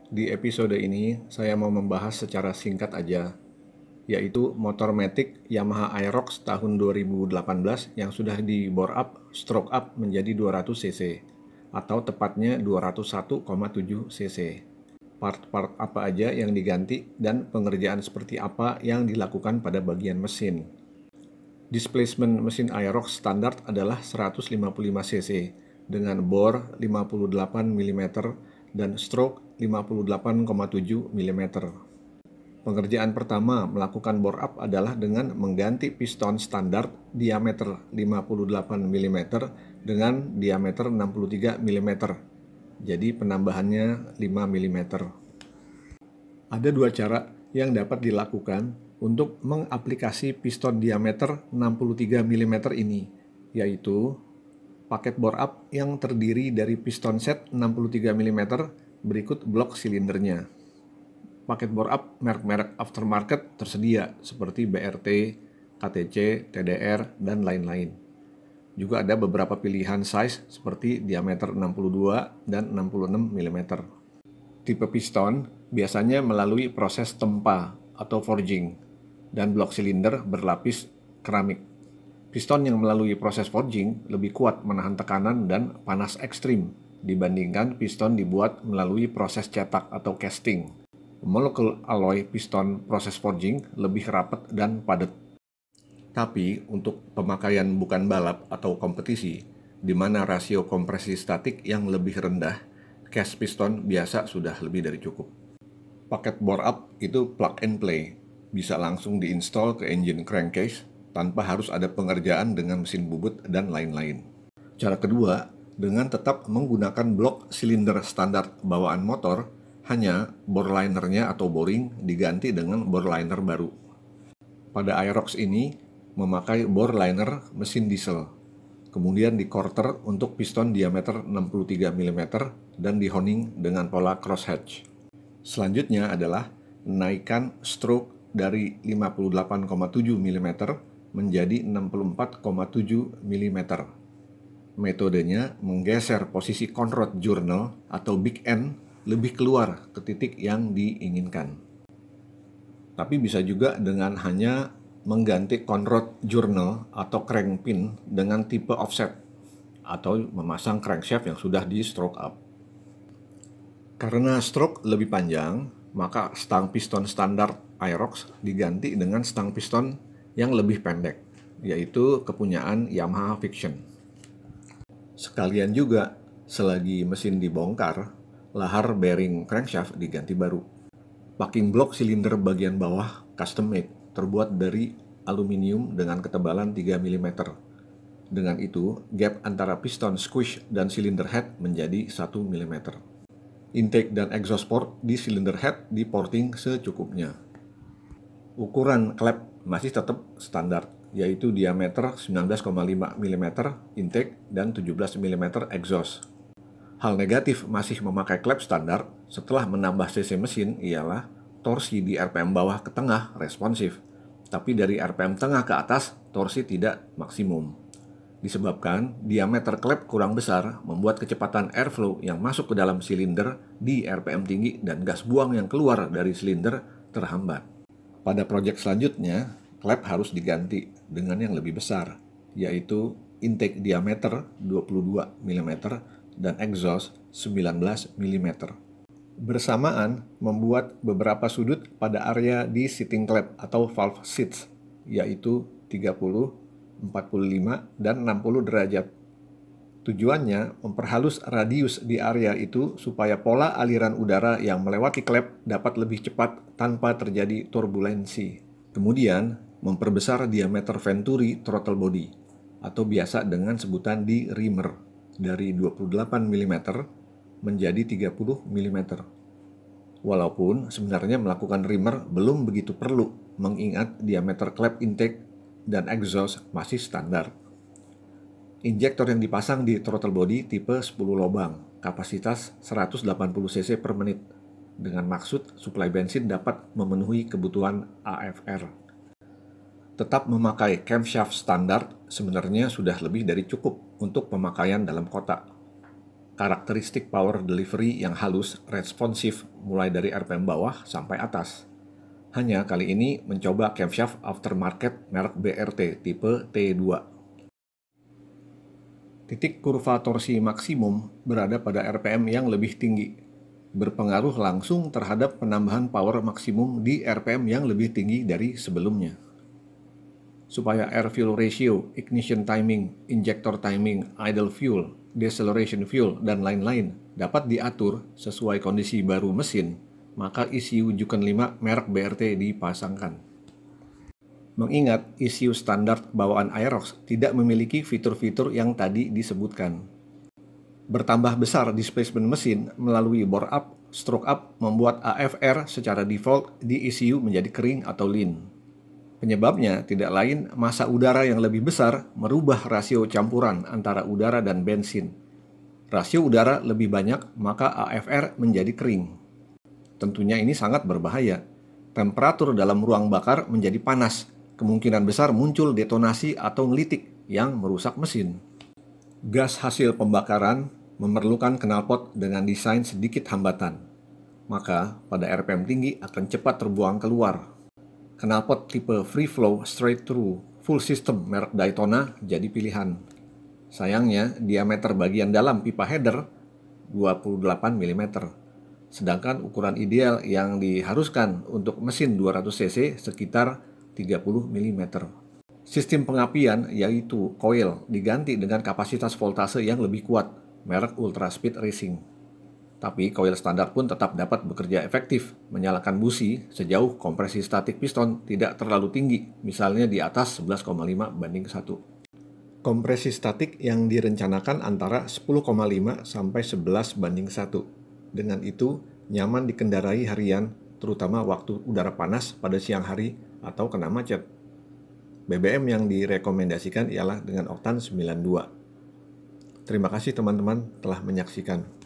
Di episode ini, saya mau membahas secara singkat aja, yaitu motor matic Yamaha Aerox tahun 2018 yang sudah di bore up, stroke up menjadi 200 cc, atau tepatnya 201,7 cc. Part-part apa aja yang diganti dan pengerjaan seperti apa yang dilakukan pada bagian mesin. Displacement mesin Aerox standar adalah 155 cc dengan bore 58 mm dan stroke 58,7 mm. Pengerjaan pertama melakukan bore up adalah dengan mengganti piston standar diameter 58 mm dengan diameter 63 mm. Jadi penambahannya 5 mm. Ada dua cara yang dapat dilakukan untuk mengaplikasi piston diameter 63 mm ini, yaitu paket bore up yang terdiri dari piston set 63 mm berikut blok silindernya. Paket bore up merek-merek aftermarket tersedia seperti BRT, KTC, TDR, dan lain-lain. Juga ada beberapa pilihan size seperti diameter 62 dan 66 mm. Tipe piston biasanya melalui proses tempa atau forging dan blok silinder berlapis keramik. Piston yang melalui proses forging lebih kuat menahan tekanan dan panas ekstrim dibandingkan piston dibuat melalui proses cetak atau casting. Molekul alloy piston proses forging lebih rapat dan padat. Tapi untuk pemakaian bukan balap atau kompetisi, di mana rasio kompresi statik yang lebih rendah, cast piston biasa sudah lebih dari cukup. Paket bore up itu plug and play, bisa langsung diinstal ke engine crankcase tanpa harus ada pengerjaan dengan mesin bubut dan lain-lain. Cara kedua, dengan tetap menggunakan blok silinder standar bawaan motor, hanya bore linernya atau boring diganti dengan bore liner baru. Pada Aerox ini memakai bore liner mesin diesel, kemudian di quarter untuk piston diameter 63 mm dan di honing dengan pola crosshatch. Selanjutnya adalah menaikkan stroke dari 58,7 mm menjadi 64,7 mm. Metodenya menggeser posisi conrod journal atau big end lebih keluar ke titik yang diinginkan. Tapi bisa juga dengan hanya mengganti conrod journal atau crank pin dengan tipe offset atau memasang crankshaft yang sudah di stroke up. Karena stroke lebih panjang, maka stang piston standar Aerox diganti dengan stang piston yang lebih pendek, yaitu kepunyaan Yamaha Fiction. Sekalian juga, selagi mesin dibongkar, lahar bearing crankshaft diganti baru. Packing block silinder bagian bawah custom made, terbuat dari aluminium dengan ketebalan 3 mm. Dengan itu, gap antara piston squish dan silinder head menjadi 1 mm. Intake dan exhaust port di silinder head diporting secukupnya. Ukuran klep masih tetap standar, yaitu diameter 19,5 mm intake dan 17 mm exhaust. Hal negatif masih memakai klep standar setelah menambah cc mesin ialah torsi di RPM bawah ke tengah responsif, tapi dari RPM tengah ke atas torsi tidak maksimum. Disebabkan diameter klep kurang besar membuat kecepatan airflow yang masuk ke dalam silinder di RPM tinggi dan gas buang yang keluar dari silinder terhambat. Pada proyek selanjutnya, klep harus diganti dengan yang lebih besar, yaitu intake diameter 22 mm dan exhaust 19 mm. Bersamaan membuat beberapa sudut pada area di seating klep atau valve seats, yaitu 30, 45, dan 60 derajat. Tujuannya memperhalus radius di area itu supaya pola aliran udara yang melewati klep dapat lebih cepat tanpa terjadi turbulensi. Kemudian, memperbesar diameter venturi throttle body, atau biasa dengan sebutan di rimmer, dari 28 mm menjadi 30 mm. Walaupun sebenarnya melakukan rimmer belum begitu perlu, mengingat diameter klep intake dan exhaust masih standar. Injektor yang dipasang di throttle body tipe 10 lubang, kapasitas 180 cc per menit, dengan maksud suplai bensin dapat memenuhi kebutuhan AFR. Tetap memakai camshaft standar sebenarnya sudah lebih dari cukup untuk pemakaian dalam kota. karakteristik power delivery yang halus, responsif, mulai dari RPM bawah sampai atas. Hanya kali ini mencoba camshaft aftermarket merek BRT tipe T2. Titik kurva torsi maksimum berada pada RPM yang lebih tinggi, berpengaruh langsung terhadap penambahan power maksimum di RPM yang lebih tinggi dari sebelumnya. Supaya air-fuel ratio, ignition timing, injector timing, idle fuel, deceleration fuel, dan lain-lain dapat diatur sesuai kondisi baru mesin, maka ECU Juken 5 merek BRT dipasangkan. Mengingat ECU standar bawaan Aerox tidak memiliki fitur-fitur yang tadi disebutkan. Bertambah besar displacement mesin melalui bore up, stroke up membuat AFR secara default di ECU menjadi kering atau lean. Penyebabnya tidak lain massa udara yang lebih besar merubah rasio campuran antara udara dan bensin. Rasio udara lebih banyak, maka AFR menjadi kering. Tentunya ini sangat berbahaya. Temperatur dalam ruang bakar menjadi panas. Kemungkinan besar muncul detonasi atau ngelitik yang merusak mesin. Gas hasil pembakaran memerlukan knalpot dengan desain sedikit hambatan. Maka pada RPM tinggi akan cepat terbuang keluar. Knalpot tipe free flow straight through full system merek Daytona jadi pilihan. Sayangnya diameter bagian dalam pipa header 28 mm. Sedangkan ukuran ideal yang diharuskan untuk mesin 200 cc sekitar 30 mm. Sistem pengapian yaitu coil diganti dengan kapasitas voltase yang lebih kuat merek Ultra Speed Racing. Tapi coil standar pun tetap dapat bekerja efektif, menyalakan busi sejauh kompresi statik piston tidak terlalu tinggi, misalnya di atas 11,5:1. Kompresi statik yang direncanakan antara 10,5 sampai 11:1. Dengan itu, nyaman dikendarai harian, terutama waktu udara panas pada siang hari atau kena macet. BBM yang direkomendasikan ialah dengan oktan 92. Terima kasih teman-teman telah menyaksikan.